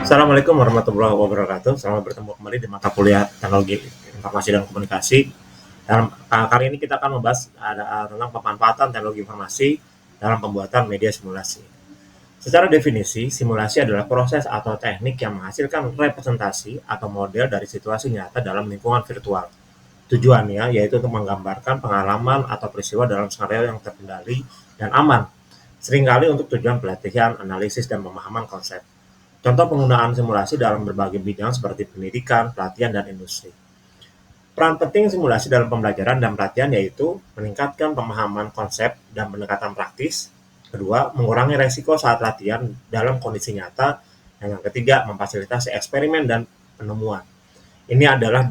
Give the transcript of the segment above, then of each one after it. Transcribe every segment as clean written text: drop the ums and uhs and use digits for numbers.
Assalamualaikum warahmatullahi wabarakatuh. Selamat bertemu kembali di mata kuliah Teknologi Informasi dan Komunikasi. Kali ini kita akan membahas tentang pemanfaatan teknologi informasi dalam pembuatan media simulasi. Secara definisi, simulasi adalah proses atau teknik yang menghasilkan representasi atau model dari situasi nyata dalam lingkungan virtual. Tujuannya yaitu untuk menggambarkan pengalaman atau peristiwa dalam skenario yang terkendali dan aman, seringkali untuk tujuan pelatihan, analisis, dan pemahaman konsep. Contoh penggunaan simulasi dalam berbagai bidang seperti pendidikan, pelatihan, dan industri. Peran penting simulasi dalam pembelajaran dan pelatihan yaitu meningkatkan pemahaman konsep dan pendekatan praktis. Kedua, mengurangi resiko saat latihan dalam kondisi nyata. Dan yang ketiga, memfasilitasi eksperimen dan penemuan. Ini adalah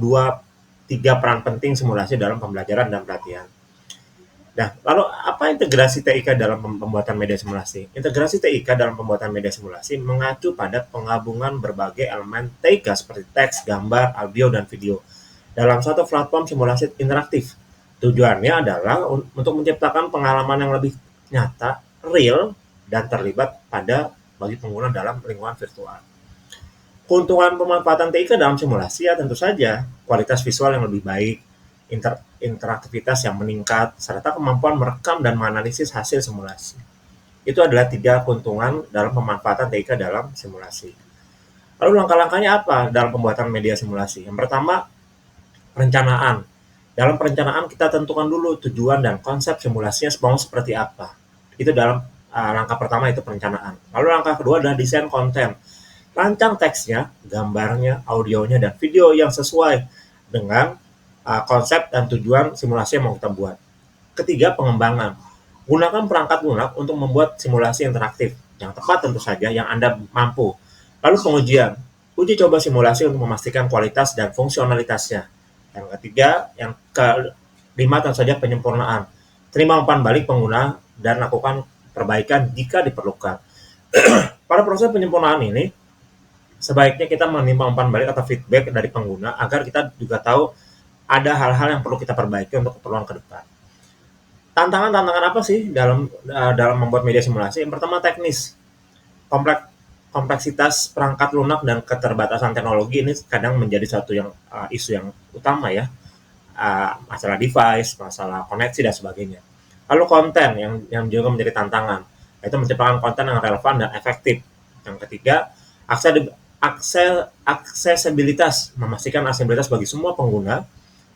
tiga peran penting simulasi dalam pembelajaran dan pelatihan. Nah, lalu apa integrasi TIK dalam pembuatan media simulasi? Integrasi TIK dalam pembuatan media simulasi mengacu pada penggabungan berbagai elemen TIK seperti teks, gambar, audio, dan video dalam satu platform simulasi interaktif. Tujuannya adalah untuk menciptakan pengalaman yang lebih nyata, real, dan terlibat bagi pengguna dalam lingkungan virtual. Keuntungan pemanfaatan TIK dalam simulasi ya tentu saja kualitas visual yang lebih baik, interaktivitas yang meningkat, serta kemampuan merekam dan menganalisis hasil simulasi. Itu adalah 3 keuntungan dalam pemanfaatan TIK dalam simulasi. Lalu langkah-langkahnya apa dalam pembuatan media simulasi? Yang pertama, perencanaan. Dalam perencanaan kita tentukan dulu tujuan dan konsep simulasinya mau seperti apa. Itu dalam langkah pertama itu perencanaan. Lalu langkah kedua adalah desain konten. Rancang teksnya, gambarnya, audionya, dan video yang sesuai dengan konsep dan tujuan simulasi yang mau kita buat. Ketiga, pengembangan. Gunakan perangkat lunak untuk membuat simulasi interaktif yang tepat tentu saja yang Anda mampu. Lalu pengujian. Uji coba simulasi untuk memastikan kualitas dan fungsionalitasnya. Yang ketiga, yang kelima tentu saja penyempurnaan. Terima umpan balik pengguna dan lakukan perbaikan jika diperlukan. Pada proses penyempurnaan ini, sebaiknya kita menerima umpan balik atau feedback dari pengguna agar kita juga tahu ada hal-hal yang perlu kita perbaiki untuk keperluan ke depan. Tantangan apa sih dalam membuat media simulasi? Yang pertama teknis. Kompleksitas perangkat lunak dan keterbatasan teknologi ini kadang menjadi satu isu yang utama ya. Masalah device, masalah koneksi dan sebagainya. Lalu konten yang juga menjadi tantangan, yaitu menciptakan konten yang relevan dan efektif. Yang ketiga, aksesibilitas, memastikan aksesibilitas bagi semua pengguna.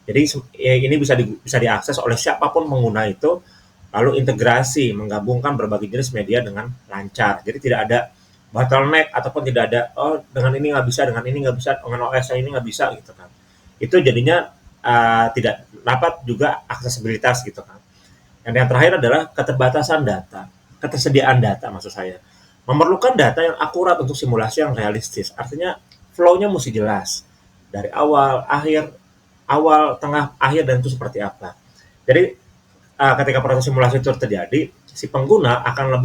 Jadi ini bisa diakses oleh siapapun pengguna itu. Lalu integrasi, menggabungkan berbagai jenis media dengan lancar. Jadi tidak ada bottleneck ataupun tidak ada dengan ini nggak bisa, dengan ini nggak bisa, dengan OS ini nggak bisa gitu kan. Itu jadinya tidak dapat juga aksesibilitas gitu kan. Dan yang terakhir adalah keterbatasan data, ketersediaan data maksud saya. Memerlukan data yang akurat untuk simulasi yang realistis. Artinya flow-nya mesti jelas. Dari awal, tengah, akhir, dan itu seperti apa. Jadi ketika proses simulasi itu terjadi, si pengguna akan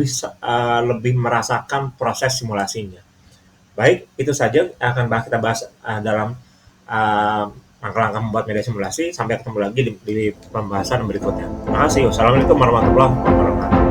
lebih merasakan proses simulasinya. Baik, itu saja akan kita bahas dalam langkah-langkah membuat media simulasi. Sampai ketemu lagi di pembahasan berikutnya. Terima kasih. Wassalamualaikum warahmatullahi wabarakatuh.